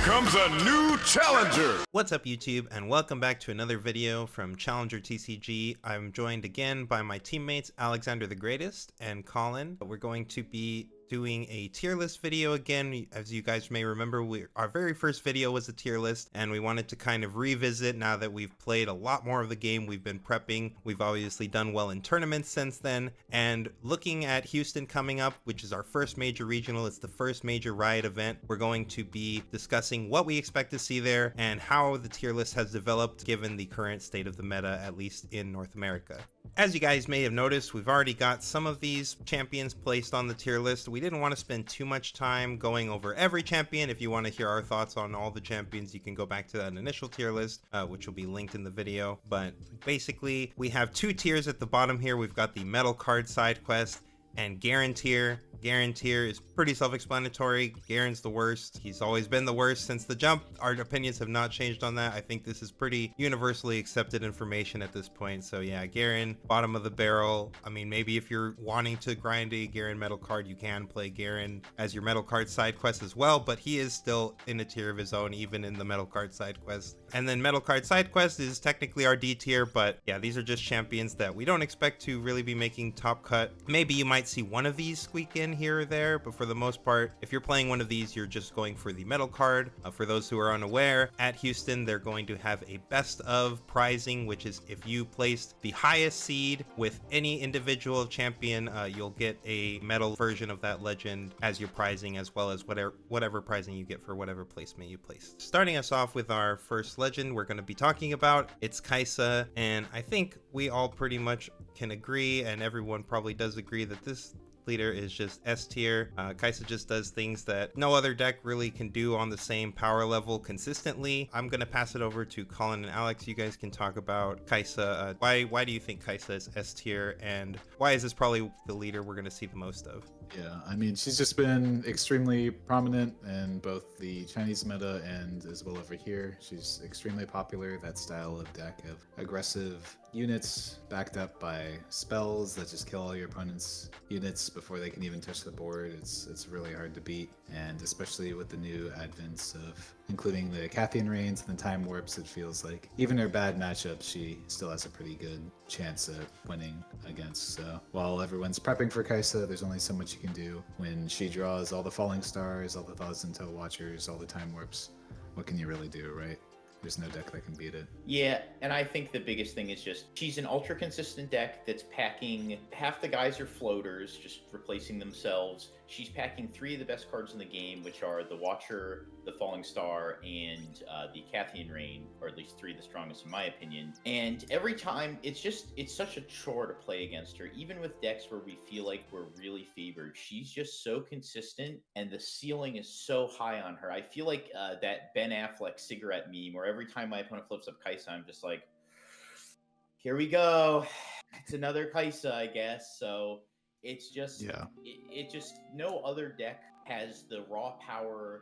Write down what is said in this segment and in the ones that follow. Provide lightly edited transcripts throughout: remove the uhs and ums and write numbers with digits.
comes a new challenger! What's up YouTube, and welcome back to another video from Challenger TCG. I'm joined again by my teammates AlexanderTheGreatest and Collin. We're going to be doing a tier list video again. As you guys may remember, our very first video was a tier list, and we wanted to kind of revisit now that we've played a lot more of the game. We've been prepping. We've obviously done well in tournaments since then, and looking at Houston coming up, which is our first major regional. It's the first major Riot event. We're going to be discussing what we expect to see there and how the tier list has developed given the current state of the meta, at least in North America. As you guys may have noticed, we've already got some of these champions placed on the tier list. We didn't want to spend too much time going over every champion. If you want to hear our thoughts on all the champions, you can go back to that initial tier list, which will be linked in the video. But basically, we have two tiers at the bottom here. We've got the metal card side quest and Garen tier. Garen tier is pretty self-explanatory. Garen's the worst. He's always been the worst since the jump. Our opinions have not changed on that. I think this is pretty universally accepted information at this point. So yeah, Garen, bottom of the barrel. I mean, maybe if you're wanting to grind a Garen metal card, you can play Garen as your metal card side quest as well, but he is still in a tier of his own, even in the metal card side quest. And then metal card side quest is technically our D tier, but yeah, these are just champions that we don't expect to really be making top cut. Maybe you might see one of these squeak in here or there, but for the most part, if you're playing one of these, you're just going for the metal card. For those who are unaware, at Houston, they're going to have a best of prizing, which is if you placed the highest seed with any individual champion, you'll get a metal version of that legend as your prizing, as well as whatever prizing you get for whatever placement you placed. Starting us off with our first legend we're going to be talking about, it's Kaisa, and I think we all pretty much can agree, and everyone probably does agree, that this leader is just S tier. Kaisa just does things that no other deck really can do on the same power level consistently. I'm gonna pass it over to Collin and Alex. You guys can talk about Kaisa. Why do you think Kaisa is S tier, and why is this probably the leader we're gonna see the most of? Yeah, I mean, she's just been extremely prominent in both the Chinese meta and as well over here. She's extremely popular, that style of deck of aggressive units backed up by spells that just kill all your opponent's units before they can even touch the board. It's really hard to beat, and especially with the new advents of including the Cathian Reigns and the Time Warps, it feels like even her bad matchups, she still has a pretty good chance at winning against. So while everyone's prepping for Kaisa, there's only so much you can do when she draws all the Falling Stars, all the Thousand Toe Watchers, all the Time Warps. What can you really do, right? There's no deck that can beat it. Yeah, and I think the biggest thing is just she's an ultra consistent deck that's packing half the guys are floaters, just replacing themselves. She's packing three of the best cards in the game, which are the Watcher, the Falling Star, and the Cathian Reign, or at least three of the strongest in my opinion. And every time, it's such a chore to play against her. Even with decks where we feel like we're really favored, she's just so consistent, and the ceiling is so high on her. I feel like that Ben Affleck cigarette meme, where every time my opponent flips up Kaisa, I'm just like, here we go. It's another Kaisa, I guess. So it's just, it just, no other deck has the raw power,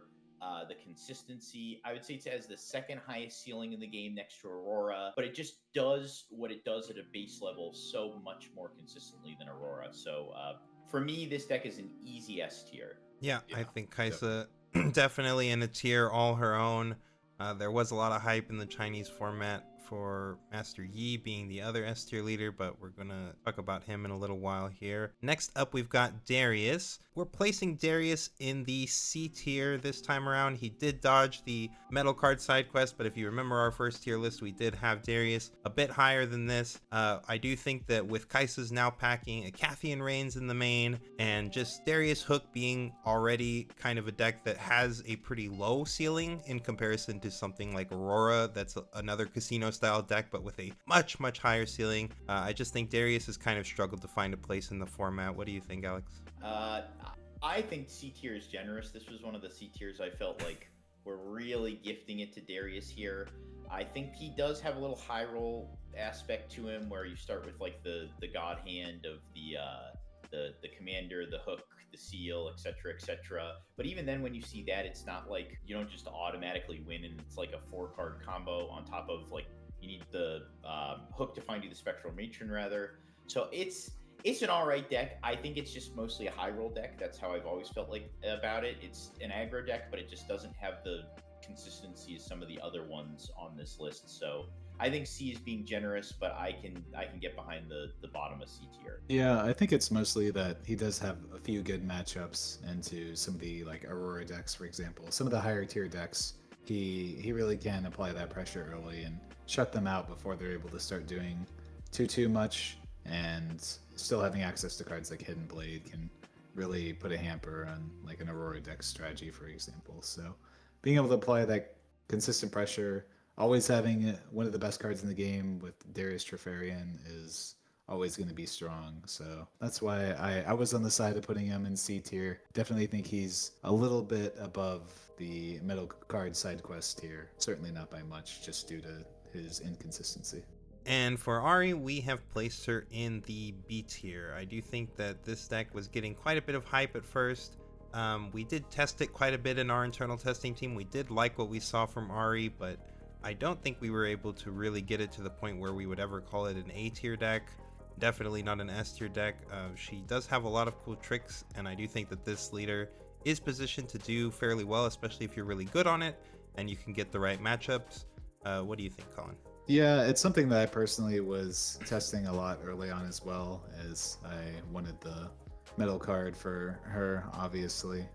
the consistency. I would say it has the second highest ceiling in the game next to Aurora, but it just does what it does at a base level so much more consistently than Aurora. So for me, this deck is an easy S tier. Yeah, I think Kaisa definitely in a tier all her own. There was a lot of hype in the Chinese format for Master Yi being the other S tier leader, but we're gonna talk about him in a little while here. Next up, we've got Darius. We're placing Darius in the C tier this time around. He did dodge the metal card side quest, but if you remember our first tier list, we did have Darius a bit higher than this. I do think that with Kaisa's now packing a Cathian Reigns in the main, and just Darius Hook being already kind of a deck that has a pretty low ceiling in comparison to something like Aurora, that's another casino style deck, but with a much higher ceiling. I just think Darius has kind of struggled to find a place in the format. What do you think, Alex? I think C tier is generous. This was one of the C tiers I felt like we're really gifting it to Darius here. I think he does have a little high roll aspect to him, where you start with like the god hand of the commander, the hook, the seal, etc., etc. But even then, when you see that, it's not like you don't just automatically win, and it's like a 4-card combo on top of, like, you need the hook to find you the Spectral Matron rather. So it's an all right deck. I think it's just mostly a high roll deck. That's how I've always felt like about it. It's an aggro deck, but it just doesn't have the consistency as some of the other ones on this list. So I think C is being generous, but I can get behind the bottom of C tier. Yeah, I think it's mostly that he does have a few good matchups into some of the like Aurora decks, for example. Some of the higher tier decks, he really can apply that pressure early and shut them out before they're able to start doing too much, and still having access to cards like Hidden Blade can really put a hamper on like an Aurora deck strategy, for example. So being able to apply that consistent pressure, always having one of the best cards in the game with Darius Trifarian is always going to be strong. So that's why I was on the side of putting him in C tier. Definitely think he's a little bit above the metal card side quest tier. Certainly not by much, just due to his inconsistency. And for Ahri, we have placed her in the B tier. I do think that this deck was getting quite a bit of hype at first. We did test it quite a bit in our internal testing team. We did like what we saw from Ahri, but I don't think we were able to really get it to the point where we would ever call it an A tier deck. Definitely not an S tier deck. She does have a lot of cool tricks, and I do think that this leader is positioned to do fairly well, especially if you're really good on it and you can get the right matchups. What do you think, Collin? Yeah, it's something that I personally was testing a lot early on as well, as I wanted the metal card for her, obviously.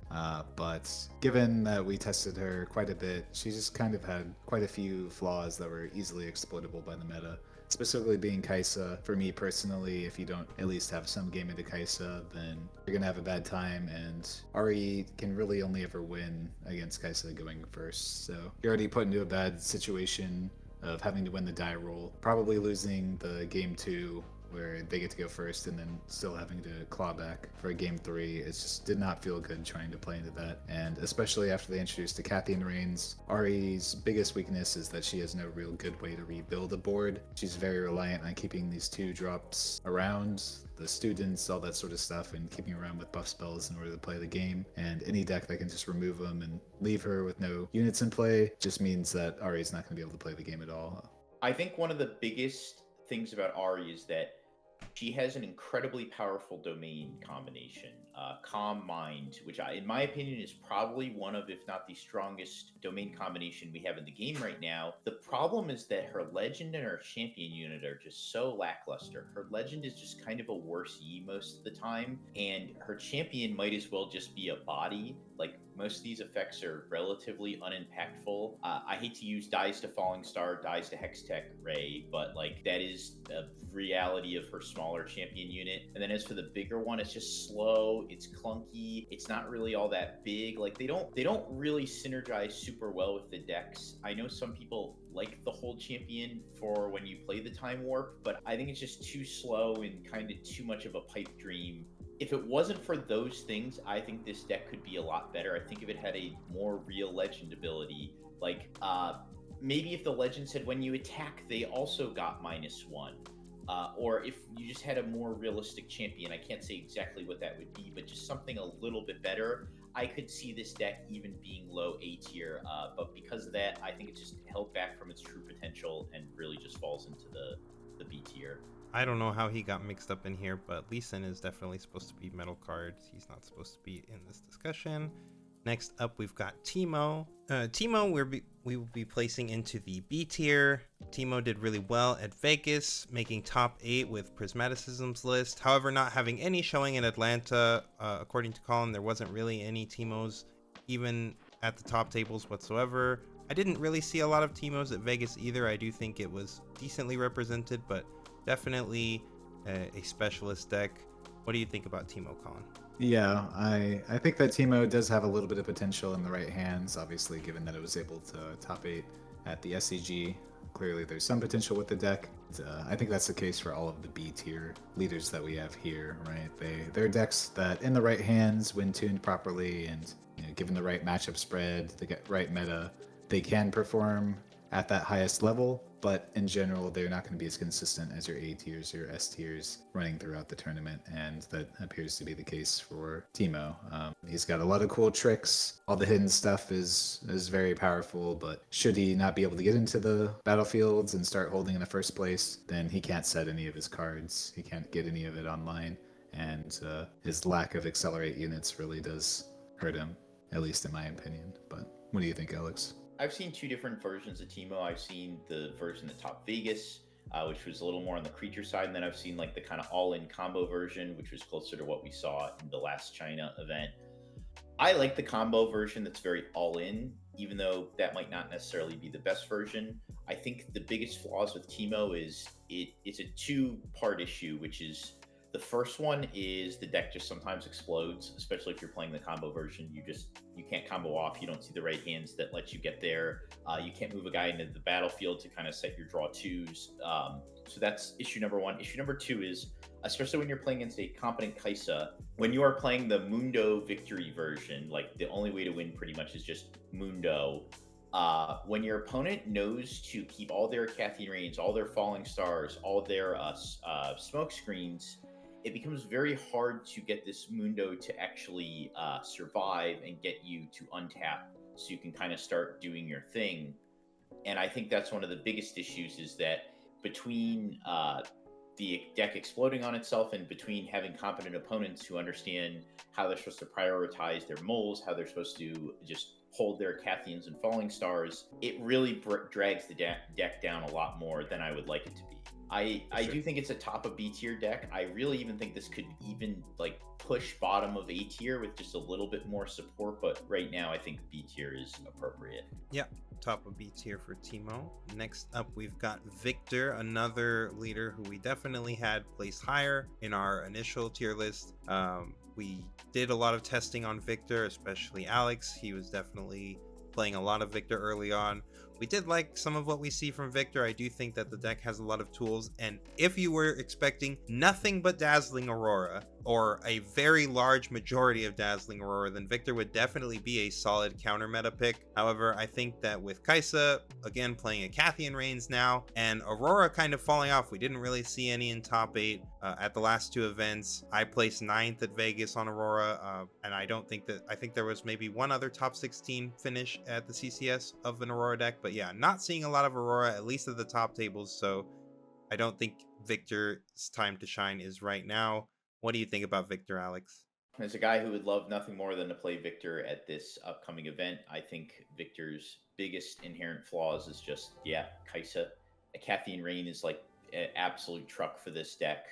But given that we tested her quite a bit, she just kind of had quite a few flaws that were easily exploitable by the meta. Specifically being Kaisa. For me personally, if you don't at least have some game into Kaisa, then you're gonna have a bad time, and Ahri can really only ever win against Kaisa going first. So you're already put into a bad situation of having to win the die roll, probably losing the game 2 where they get to go first, and then still having to claw back for a game 3. It just did not feel good trying to play into that. And especially after they introduced the Cathian Reigns, Ahri's biggest weakness is that she has no real good way to rebuild a board. She's very reliant on keeping these 2 drops around, the students, all that sort of stuff, and keeping around with buff spells in order to play the game. And any deck that can just remove them and leave her with no units in play just means that Ahri's not going to be able to play the game at all. I think one of the biggest things about Ahri is that she has an incredibly powerful domain combination, Calm Mind, which in my opinion is probably one of, if not the strongest domain combination we have in the game right now. The problem is that her legend and her champion unit are just so lackluster. Her legend is just kind of a worse E most of the time, and her champion might as well just be a body. Like, most of these effects are relatively unimpactful. I hate to use Dies to Falling Star, Dies to Hextech Ray, but like that is a reality of her smaller champion unit. And then as for the bigger one, it's just slow, it's clunky, it's not really all that big. Like they don't really synergize super well with the decks. I know some people like the whole champion for when you play the Time Warp, but I think it's just too slow and kind of too much of a pipe dream. If it wasn't for those things, I think this deck could be a lot better. I think if it had a more real legend ability, like maybe if the legend said when you attack, they also got -1. Or if you just had a more realistic champion, I can't say exactly what that would be, but just something a little bit better. I could see this deck even being low A tier, but because of that, I think it's just held back from its true potential and really just falls into the B tier. I don't know how he got mixed up in here, but Lee Sin is definitely supposed to be metal cards. He's not supposed to be in this discussion. Next up, we've got Teemo. Teemo, we will be placing into the B tier. Teemo did really well at Vegas, making top 8 with Prismaticism's list. However, not having any showing in Atlanta. According to Collin, there wasn't really any Teemos even at the top tables whatsoever. I didn't really see a lot of Teemos at Vegas either. I do think it was decently represented, but definitely a specialist deck. What do you think about Teemo, Collin? Yeah, I think that Teemo does have a little bit of potential in the right hands, obviously, given that it was able to top 8 at the SCG. Clearly, there's some potential with the deck. I think that's the case for all of the B tier leaders that we have here, right? They're decks that, in the right hands, when tuned properly, and given the right matchup spread, the right meta, they can perform at that highest level, but in general, they're not going to be as consistent as your A tiers, your S tiers running throughout the tournament, and that appears to be the case for Teemo. He's got a lot of cool tricks. All the hidden stuff is very powerful, but should he not be able to get into the battlefields and start holding in the first place, then he can't set any of his cards. He can't get any of it online, and his lack of accelerate units really does hurt him, at least in my opinion. But what do you think, Alex? I've seen two different versions of Teemo. I've seen the version that top Vegas, which was a little more on the creature side, and then I've seen like the kind of all-in combo version, which was closer to what we saw in the last China event. I like the combo version that's very all-in, even though that might not necessarily be the best version. I think the biggest flaws with Teemo is it's a two-part issue, which is the first one is the deck just sometimes explodes, especially if you're playing the combo version. You can't combo off. You don't see the right hands that let you get there. You can't move a guy into the battlefield to kind of set your draw twos. So that's issue number one. Issue number two is, especially when you're playing against a competent Kaisa, when you are playing the Mundo victory version, like the only way to win pretty much is just Mundo. When your opponent knows to keep all their Cathian Rains, all their Falling Stars, all their smoke screens, it becomes very hard to get this Mundo to actually survive and get you to untap so you can kind of start doing your thing. And I think that's one of the biggest issues, is that between the deck exploding on itself and between having competent opponents who understand how they're supposed to prioritize their moles, how they're supposed to just hold their Cathians and Falling Stars, it really drags the deck down a lot more than I would like it to be. I do think it's a top of B tier deck. I really even think this could even like push bottom of A tier with just a little bit more support, but right now I think B tier is appropriate. Yeah, top of B tier for Teemo. Next up, we've got Viktor, another leader who we definitely had placed higher in our initial tier list. We did a lot of testing on Viktor, especially Alex. He was definitely playing a lot of Viktor early on. We did like some of what we see from Viktor. I do think that the deck has a lot of tools, and if you were expecting nothing but Dazzling Aurora, or a very large majority of Dazzling Aurora, then Viktor would definitely be a solid counter meta pick. However, I think that with Kaisa, again, playing a Cathian Rains now, and Aurora kind of falling off, we didn't really see any in top 8 at the last two events. I placed 9th at Vegas on Aurora, and I think there was maybe one other top 16 finish at the CCS of an Aurora deck, but yeah, not seeing a lot of Aurora, at least at the top tables, so I don't think Viktor's time to shine is right now. What do you think about Viktor, Alex? As a guy who would love nothing more than to play Viktor at this upcoming event, I think Viktor's biggest inherent flaws is just, Kaisa. A Cathian Rain is like an absolute truck for this deck.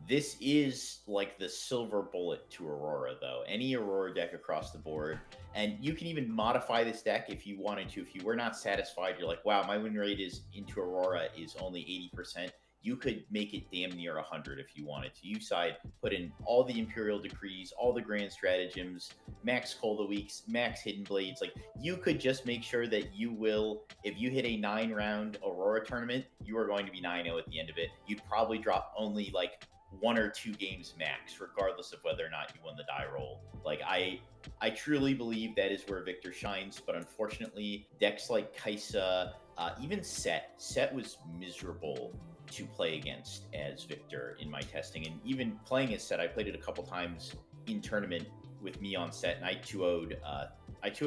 This is like the silver bullet to Aurora, though. Any Aurora deck across the board. And you can even modify this deck if you wanted to. If you were not satisfied, you're like, wow, my win rate is into Aurora is only 80%. You could make it damn near 100 if you wanted to. You side, put in all the Imperial Decrees, all the Grand Stratagems, max Cold Weeks, max Hidden Blades. Like, you could just make sure that you will, if you hit a 9-round Aurora tournament, you are going to be 9-0 at the end of it. You'd probably drop only like 1 or 2 games max, regardless of whether or not you won the die roll. Like, I truly believe that is where Viktor shines, but unfortunately, decks like Kaisa, even Sett was miserable to play against as Viktor in my testing. And even playing as Sett, I played it a couple times in tournament with me on Sett, and I 2-0'd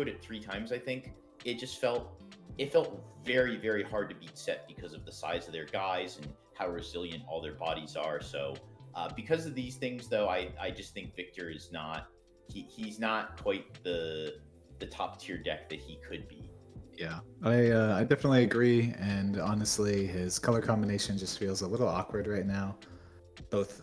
it 3 times, I think. It felt very, very hard to beat Sett because of the size of their guys and how resilient all their bodies are. So because of these things, though, I just think Viktor is not, he's not quite the top tier deck that he could be. Yeah, I definitely agree, and honestly, his color combination just feels a little awkward right now. Both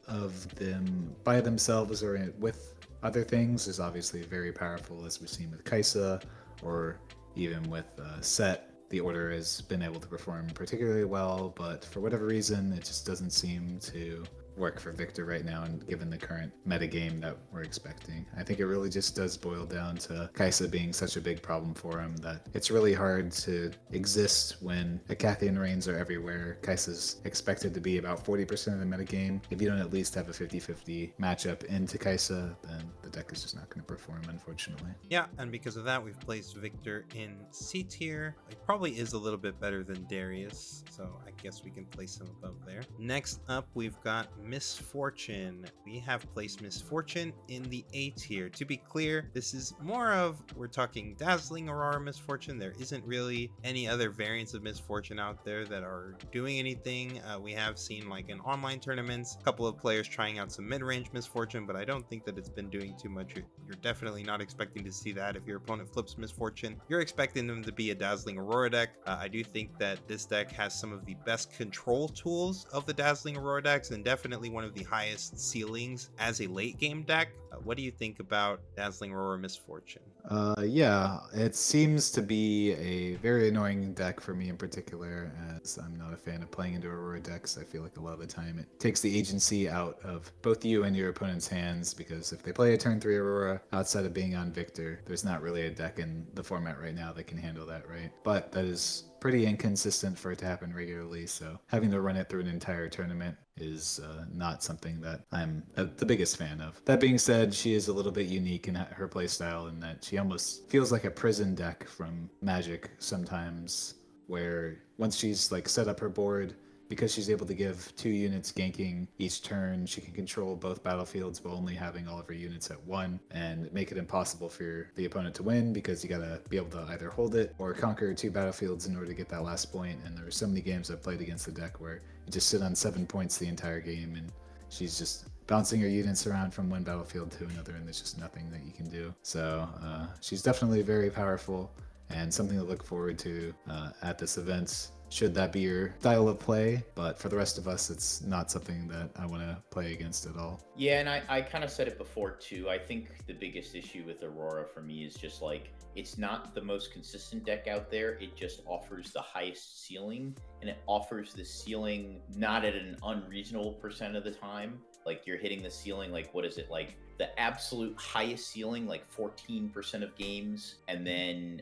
of them by themselves or with other things is obviously very powerful, as we've seen with Kaisa, or even with Sett. The order has been able to perform particularly well, but for whatever reason, it just doesn't seem to work for Viktor right now, and given the current metagame that we're expecting. I think it really just does boil down to Kaisa being such a big problem for him that it's really hard to exist when Cathian Rains are everywhere. Kaisa's expected to be about 40% of the metagame. If you don't at least have a 50-50 matchup into Kaisa, then the deck is just not going to perform, unfortunately. Yeah, and because of that, we've placed Viktor in C tier. He probably is a little bit better than Darius, so I guess we can place him above there. Next up, we've got Misfortune. We have placed Misfortune in the A tier. To be clear, this is more of, we're talking Dazzling Aurora Misfortune. There isn't really any other variants of Misfortune out there that are doing anything. We have seen like in online tournaments, a couple of players trying out some mid-range Misfortune, but I don't think that it's been doing too much. You're definitely not expecting to see that. If your opponent flips Misfortune, you're expecting them to be a Dazzling Aurora deck. I do think that this deck has some of the best control tools of the Dazzling Aurora decks, and definitely one of the highest ceilings as a late game deck. What do you think about Dazzling Aurora Misfortune? Yeah, it seems to be a very annoying deck for me in particular, as I'm not a fan of playing into Aurora decks. I feel like a lot of the time it takes the agency out of both you and your opponent's hands, because if they play a turn 3 Aurora, outside of being on Viktor, there's not really a deck in the format right now that can handle that, right? But that is pretty inconsistent for it to happen regularly, so having to run it through an entire tournament is not something that I'm the biggest fan of. That being said, she is a little bit unique in her playstyle in that she almost feels like a prison deck from Magic sometimes, where once she's like set up her board, because she's able to give 2 units ganking each turn, she can control both battlefields while only having all of her units at 1, and make it impossible for the opponent to win, because you gotta be able to either hold it or conquer 2 battlefields in order to get that last point. And there are so many games I've played against the deck where you just sit on 7 points the entire game, and she's just bouncing her units around from one battlefield to another, and there's just nothing that you can do. So she's definitely very powerful, and something to look forward to at this event, should that be your style of play. But for the rest of us, it's not something that I want to play against at all. Yeah, and I kind of said it before too. I think the biggest issue with Aurora for me is just like, it's not the most consistent deck out there. It just offers the highest ceiling, and it offers the ceiling not at an unreasonable percent of the time. Like, you're hitting the ceiling, like, what is it, like the absolute highest ceiling, like 14% of games, and then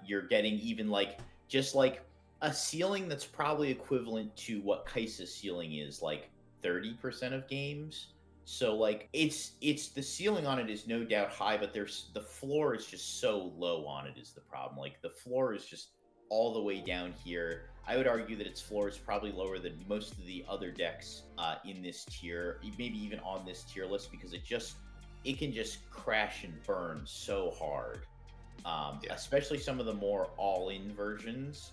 you're getting even like just like a ceiling that's probably equivalent to what Kaisa's ceiling is, like 30% of games. So like it's the ceiling on it is no doubt high, but there's the floor is just so low on it is the problem. Like, the floor is just all the way down here. I would argue that its floor is probably lower than most of the other decks in this tier, maybe even on this tier list, because it can just crash and burn so hard. Especially some of the more all-in versions.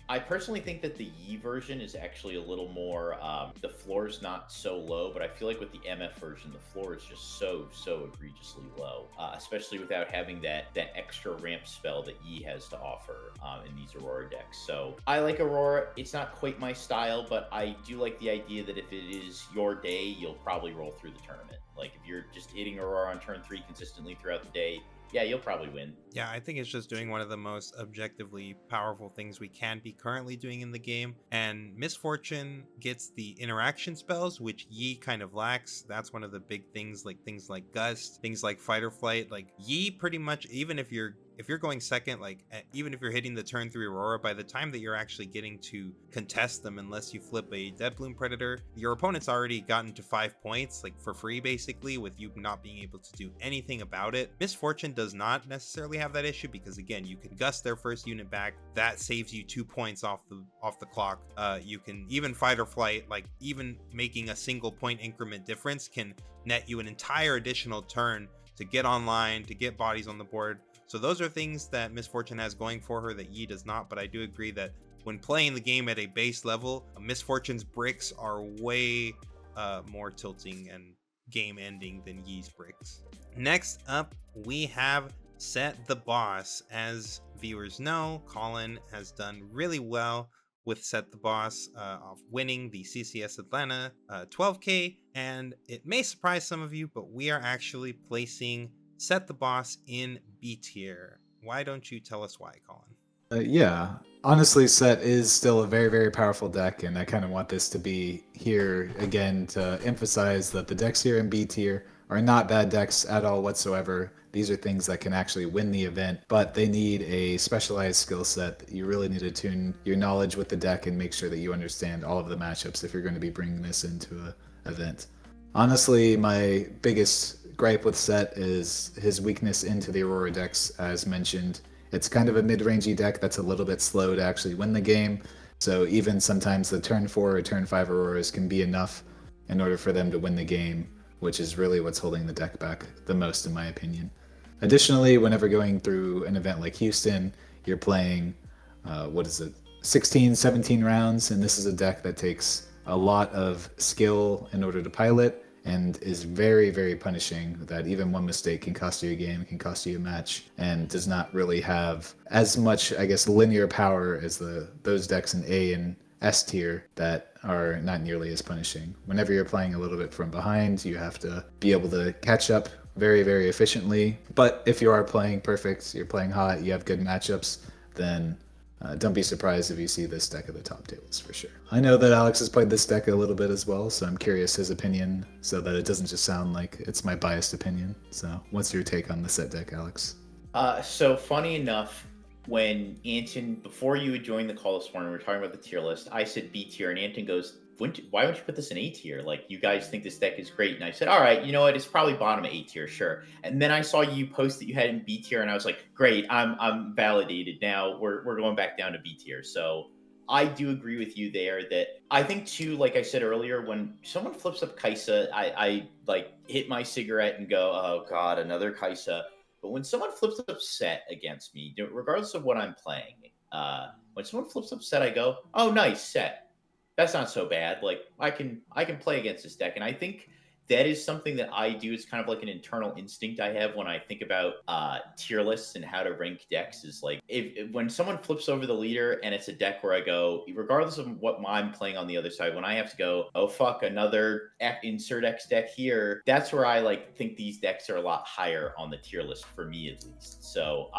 I personally think that the Yi version is actually a little more, the floor is not so low, but I feel like with the MF version, the floor is just so egregiously low, especially without having that extra ramp spell that Yi has to offer in these Aurora decks. So I like Aurora. It's not quite my style, but I do like the idea that if it is your day, you'll probably roll through the tournament. Like, if you're just hitting Aurora on turn 3 consistently throughout the day, yeah, you'll probably win. Yeah, I think it's just doing one of the most objectively powerful things we can be currently doing in the game. And Misfortune gets the interaction spells, which Yi kind of lacks. That's one of the big things like Gust, things like Fight or Flight. Like, Yi pretty much, even if you're going second, like even if you're hitting the turn 3 Aurora, by the time that you're actually getting to contest them, unless you flip a Deadbloom Predator, your opponent's already gotten to 5 points, like for free basically, with you not being able to do anything about it. Misfortune does not necessarily have that issue, because again, you can Gust their first unit back. That saves you 2 points off the clock. You can even Fight or Flight, like even making a single point increment difference can net you an entire additional turn to get online, to get bodies on the board. So those are things that Misfortune has going for her that Yi does not, but I do agree that when playing the game at a base level, Misfortune's bricks are way more tilting and game ending than Yi's bricks. Next up, we have Sett the Boss. As viewers know, Collin has done really well with Sett the Boss, of winning the CCS Atlanta 12K, and it may surprise some of you, but we are actually placing Sett the Boss in B tier. Why don't you tell us why, Collin? Yeah, honestly, Sett is still a very, very powerful deck, and I kind of want this to be here again to emphasize that the decks here in B tier are not bad decks at all whatsoever. These are things that can actually win the event, but they need a specialized skill set. You really need to tune your knowledge with the deck and make sure that you understand all of the matchups if you're going to be bringing this into an event. Honestly, my biggest gripe with Sett is his weakness into the Aurora decks, as mentioned. It's kind of a mid-rangey deck that's a little bit slow to actually win the game, so even sometimes the turn 4 or turn 5 Auroras can be enough in order for them to win the game, which is really what's holding the deck back the most, in my opinion. Additionally, whenever going through an event like Houston, you're playing, 16, 17 rounds, and this is a deck that takes a lot of skill in order to pilot and is very, very punishing, that even one mistake can cost you a game, can cost you a match, and does not really have as much, I guess, linear power as those decks in A and S tier that are not nearly as punishing. Whenever you're playing a little bit from behind, you have to be able to catch up very, very efficiently. But if you are playing perfect, you're playing hot, you have good matchups, then don't be surprised if you see this deck at the top tables for sure. I know that Alex has played this deck a little bit as well, so I'm curious his opinion so that it doesn't just sound like it's my biased opinion. So what's your take on the Sett deck, Alex? So funny enough, when Anton, before you had joined the call this morning, we were talking about the tier list, I said B tier, and Anton goes, why don't you put this in A tier? Like, you guys think this deck is great. And I said, all right, you know what? It's probably bottom of A tier, sure. And then I saw you post that you had it in B tier, and I was like, great, I'm validated. Now we're going back down to B tier. So I do agree with you there that I think too, like I said earlier, when someone flips up Kaisa, I like hit my cigarette and go, oh God, another Kaisa. But when someone flips up Sett against me, regardless of what I'm playing, when someone flips up Sett, I go, oh, nice, Sett. That's not so bad. Like, I can play against this deck. And I think that is something that I do. It's kind of like an internal instinct I have when I think about tier lists and how to rank decks, is like, when someone flips over the leader and it's a deck where I go, regardless of what I'm playing on the other side, when I have to go, oh fuck, another insert X deck here, that's where I like think these decks are a lot higher on the tier list for me, at least. So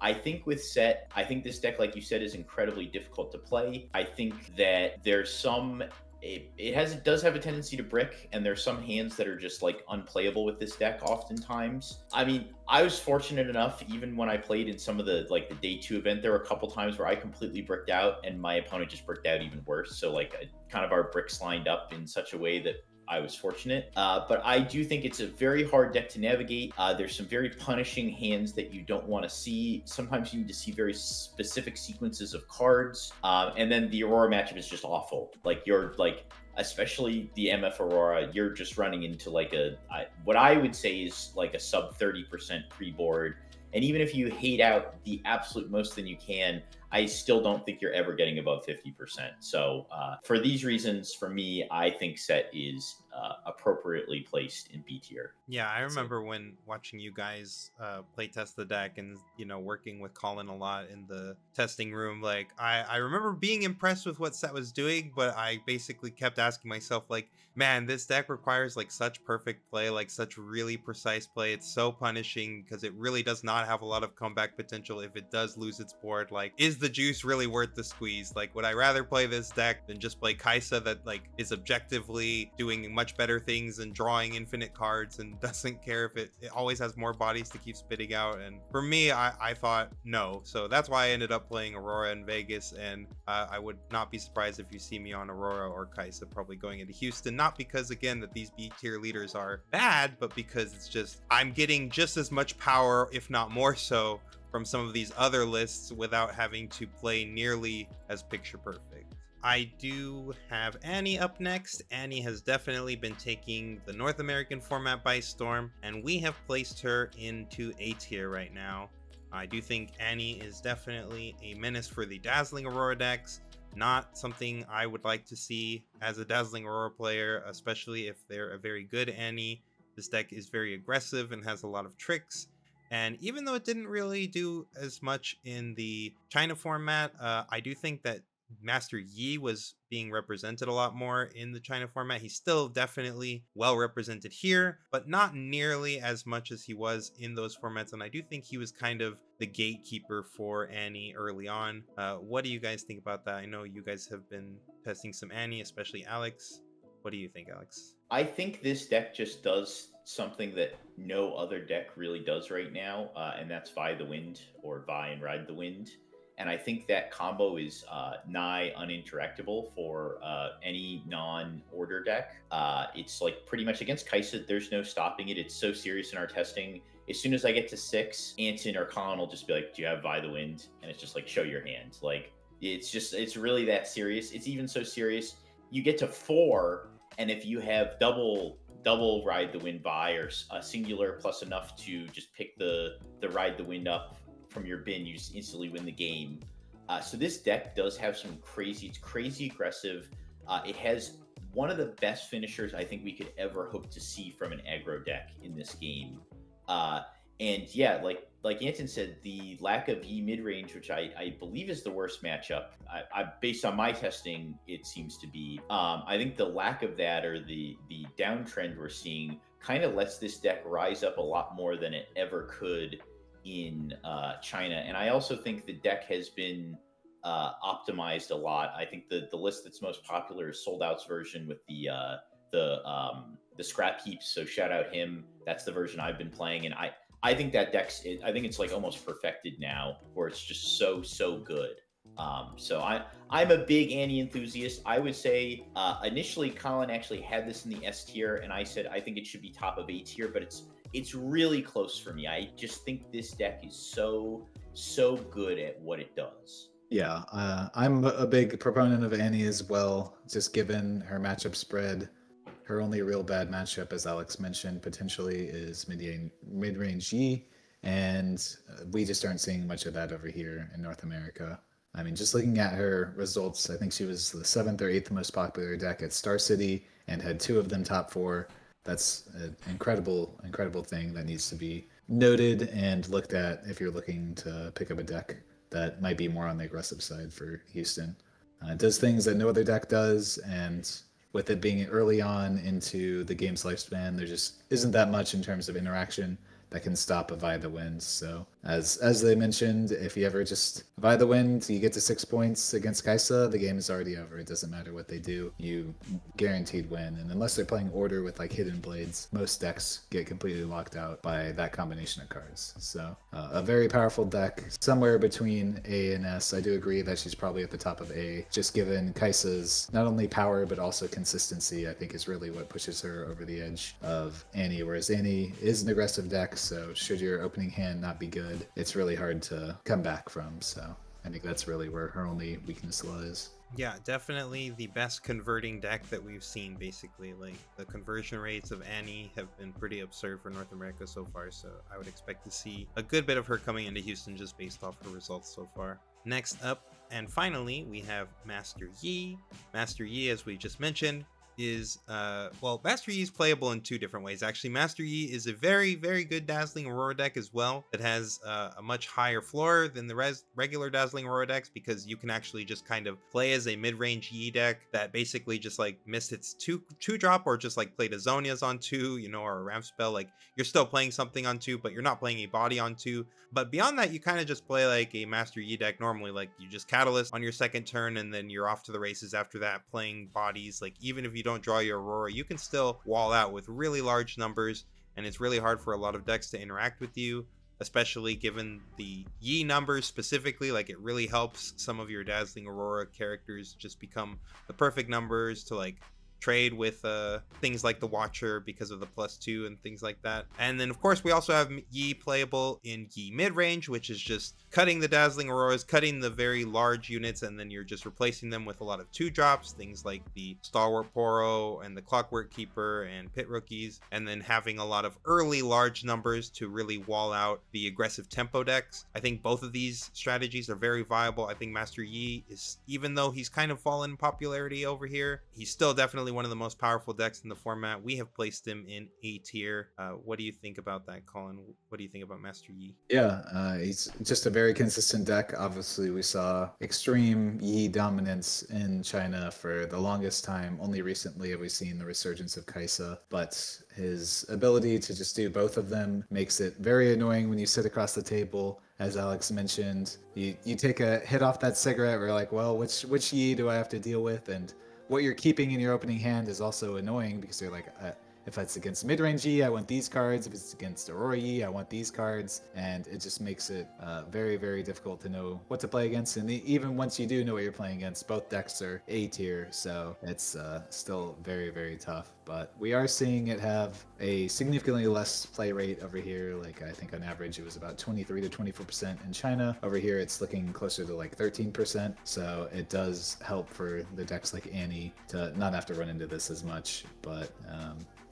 I think with Sett, I think this deck, like you said, is incredibly difficult to play. I think that there's some, it does have a tendency to brick, and there's some hands that are just like unplayable with this deck oftentimes. I mean, I was fortunate enough, even when I played in some of the like the day 2 event, there were a couple times where I completely bricked out and my opponent just bricked out even worse. So like kind of our bricks lined up in such a way that I was fortunate, but I do think it's a very hard deck to navigate. There's some very punishing hands that you don't want to see. Sometimes you need to see very specific sequences of cards, and then the Aurora matchup is just awful. Like, you're like, especially the MF Aurora, you're just running into like what I would say is like a sub 30% pre-board. And even if you hate out the absolute most that you can, I still don't think you're ever getting above 50%. So for these reasons, for me, I think Sett is appropriately placed in B tier. Yeah, I remember when watching you guys play test the deck and, you know, working with Collin a lot in the testing room. Like, I remember being impressed with what Sett was doing, but I basically kept asking myself, like, man, this deck requires like such perfect play, like such really precise play. It's so punishing because it really does not have a lot of comeback potential if it does lose its board. Like, is the juice really worth the squeeze? Like, would I rather play this deck than just play Kaisa that like is objectively doing much better things and drawing infinite cards and doesn't care if it always has more bodies to keep spitting out? And for me, I thought no. So that's why I ended up playing Aurora in Vegas, and I would not be surprised if you see me on Aurora or Kaisa probably going into Houston. Not because, again, that these B tier leaders are bad, but because it's just I'm getting just as much power, if not more so, from some of these other lists without having to play nearly as picture perfect. I do have Annie up next. Annie has definitely been taking the North American format by storm, and we have placed her into A tier right now. I do think Annie is definitely a menace for the Dazzling Aurora decks. Not something I would like to see as a Dazzling Aurora player, especially if they're a very good Annie. This deck is very aggressive and has a lot of tricks. And even though it didn't really do as much in the China format, I do think that Master Yi was being represented a lot more in the China format. He's still definitely well represented here, but not nearly as much as he was in those formats. And I do think he was kind of the gatekeeper for Annie early on. What do you guys think about that? I know you guys have been testing some Annie, especially Alex. What do you think, Alex? I think this deck just does something that no other deck really does right now, and that's Vi the Wind, or Vi and Ride the Wind. And I think that combo is nigh uninteractable for any non-order deck. It's like pretty much against Kaisa, there's no stopping it. It's so serious in our testing. As soon as I get to 6, Anton or Collin will just be like, do you have Vi the Wind? And it's just like, show your hand. Like, it's really that serious. It's even so serious. You get to 4, And if you have double ride the wind by, or a singular plus enough to just pick the ride the wind up from your bin, you just instantly win the game. So this deck does have some it's crazy aggressive. It has one of the best finishers I think we could ever hope to see from an aggro deck in this game. And yeah, like Anton said, the lack of Yi mid range, which I believe is the worst matchup. I based on my testing, it seems to be. I think the lack of that, or the downtrend we're seeing, kind of lets this deck rise up a lot more than it ever could in China. And I also think the deck has been optimized a lot. I think the list that's most popular is Sold Out's version with the scrap heaps. So shout out him. That's the version I've been playing, and I think that deck's, I think it's like almost perfected now, where it's just so good. So I'm a big Annie enthusiast. I would say initially Collin actually had this in the S tier, and I said I think it should be top of A tier, but it's really close for me. I just think this deck is so good at what it does. Yeah, I'm a big proponent of Annie as well, just given her matchup spread. Her only real bad matchup, as Alex mentioned, potentially is mid-range Yi, and we just aren't seeing much of that over here in North America. I mean, just looking at her results, I think she was the 7th or 8th most popular deck at Star City and had 2 of them top 4. That's an incredible thing that needs to be noted and looked at if you're looking to pick up a deck that might be more on the aggressive side for Houston. It does things that no other deck does, and with it being early on into the game's lifespan, there just isn't that much in terms of interaction that can stop a Vi the Wind. So as they mentioned, if you ever just Vi the Wind, you get to 6 points against Kaisa, the game is already over. It doesn't matter what they do, you guaranteed win. And unless they're playing Order with like Hidden Blades, most decks get completely locked out by that combination of cards. So a very powerful deck, somewhere between A and S. I do agree that she's probably at the top of A, just given Kaisa's not only power but also consistency. I think is really what pushes her over the edge of Annie, whereas Annie is an aggressive deck, so should your opening hand not be good, it's really hard to come back from. So I think that's really where her only weakness lies. Yeah, definitely the best converting deck that we've seen, basically. Like, the conversion rates of Annie have been pretty absurd for North America so far, so I would expect to see a good bit of her coming into Houston just based off her results so far. Next up, and finally, we have Master Yi. Master Yi, as we just mentioned, is well, Master Yi is playable in 2 different ways. Actually, Master Yi is a very good Dazzling Aurora deck as well. It has a much higher floor than the regular Dazzling Aurora decks, because you can actually just kind of play as a mid-range Yi deck that basically just like missed its two drop, or just like played a Zonia's on 2, you know, or a ramp spell. Like, you're still playing something on 2, but you're not playing a body on 2. But beyond that, you kind of just play like a Master Yi deck normally. Like, you just Catalyst on your second turn, and then you're off to the races after that, playing bodies. Like, even if you don't draw your Aurora, you can still wall out with really large numbers, and it's really hard for a lot of decks to interact with you, especially given the Yi numbers specifically. Like, it really helps some of your Dazzling Aurora characters just become the perfect numbers to like trade with things like the Watcher because of the +2 and things like that. And then of course we also have Yi playable in Yi mid-range, which is just cutting the Dazzling Auroras, cutting the very large units, and then you're just replacing them with a lot of 2-drops, things like the Stalwart Poro and the Clockwork Keeper and Pit Rookies, and then having a lot of early large numbers to really wall out the aggressive tempo decks. I think both of these strategies are very viable. I think Master Yi is, even though he's kind of fallen in popularity over here, he's still definitely one of the most powerful decks in the format. We have placed him in A tier. What do you think about that, Collin? What do you think about Master Yi? Yeah, he's just a very consistent deck. Obviously, we saw extreme Yi dominance in China for the longest time. Only recently have we seen the resurgence of Kaisa, but his ability to just do both of them makes it very annoying when you sit across the table. As Alex mentioned, you take a hit off that cigarette, we're like, well, which Yi do I have to deal with? And what you're keeping in your opening hand is also annoying, because you're like, If it's against mid-range Yi, I want these cards. If it's against Aurora Yi, I want these cards. And it just makes it very, very difficult to know what to play against. And even once you do know what you're playing against, both decks are A tier, so it's still very, very tough. But we are seeing it have a significantly less play rate over here. Like, I think on average it was about 23 to 24% in China. Over here it's looking closer to like 13%, so it does help for the decks like Annie to not have to run into this as much. But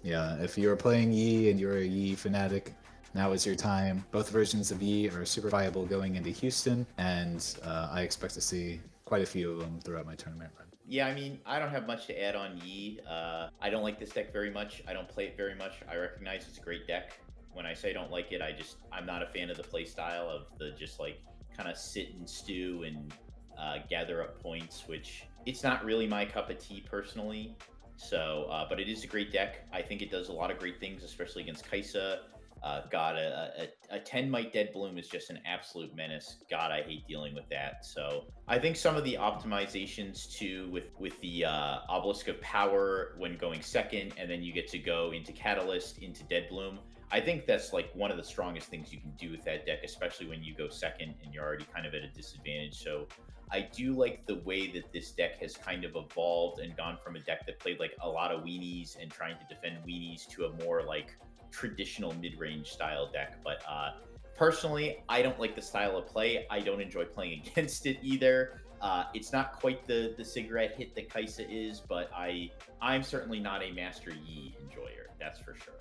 yeah, if you're playing Yi and you're a Yi fanatic, now is your time. Both versions of Yi are super viable going into Houston, and I expect to see quite a few of them throughout my tournament run. Yeah, I mean, I don't have much to add on Yi. I don't like this deck very much. I don't play it very much. I recognize it's a great deck. When I say I don't like it, I'm not a fan of the play style of the just like kind of sit and stew and gather up points, which it's not really my cup of tea personally. So, but it is a great deck. I think it does a lot of great things, especially against Kaisa. God, a 10 Might Dead Bloom is just an absolute menace. God, I hate dealing with that. So I think some of the optimizations too with the Obelisk of Power when going second, and then you get to go into Catalyst, into Dead Bloom. I think that's like one of the strongest things you can do with that deck, especially when you go second and you're already kind of at a disadvantage. So I do like the way that this deck has kind of evolved and gone from a deck that played like a lot of weenies and trying to defend weenies to a more like traditional mid-range style deck. But personally, I don't like the style of play. I don't enjoy playing against it either. It's not quite the cigarette hit that Kaisa is, but I'm certainly not a Master Yi enjoyer, that's for sure.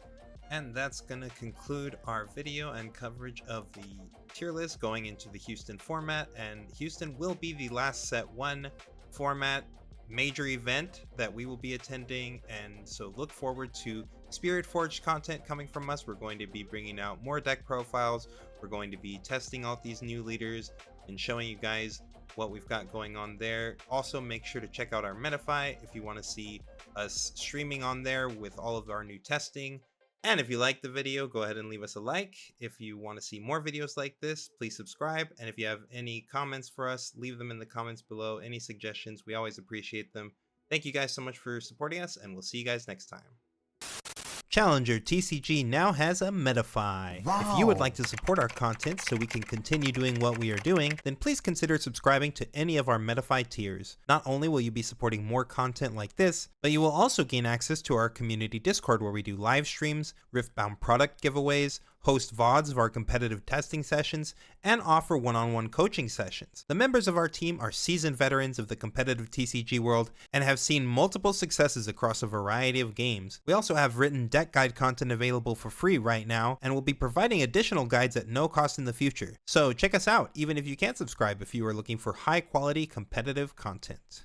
And that's gonna conclude our video and coverage of the tier list going into the Houston format. And Houston will be the last Set 1 format major event that we will be attending, and so look forward to Spirit Forged content coming from us. We're going to be bringing out more deck profiles. We're going to be testing out these new leaders and showing you guys what we've got going on there. Also, make sure to check out our Metafy if you want to see us streaming on there with all of our new testing. And if you liked the video, go ahead and leave us a like. If you want to see more videos like this, please subscribe. And if you have any comments for us, leave them in the comments below. Any suggestions, we always appreciate them. Thank you guys so much for supporting us, and we'll see you guys next time. Challenger TCG now has a Metafy. Wow. If you would like to support our content so we can continue doing what we are doing, then please consider subscribing to any of our Metafy tiers. Not only will you be supporting more content like this, but you will also gain access to our community Discord where we do live streams, Riftbound product giveaways, host VODs of our competitive testing sessions, and offer one-on-one coaching sessions. The members of our team are seasoned veterans of the competitive TCG world and have seen multiple successes across a variety of games. We also have written deck guide content available for free right now, and will be providing additional guides at no cost in the future. So check us out, even if you can't subscribe, if you are looking for high-quality competitive content.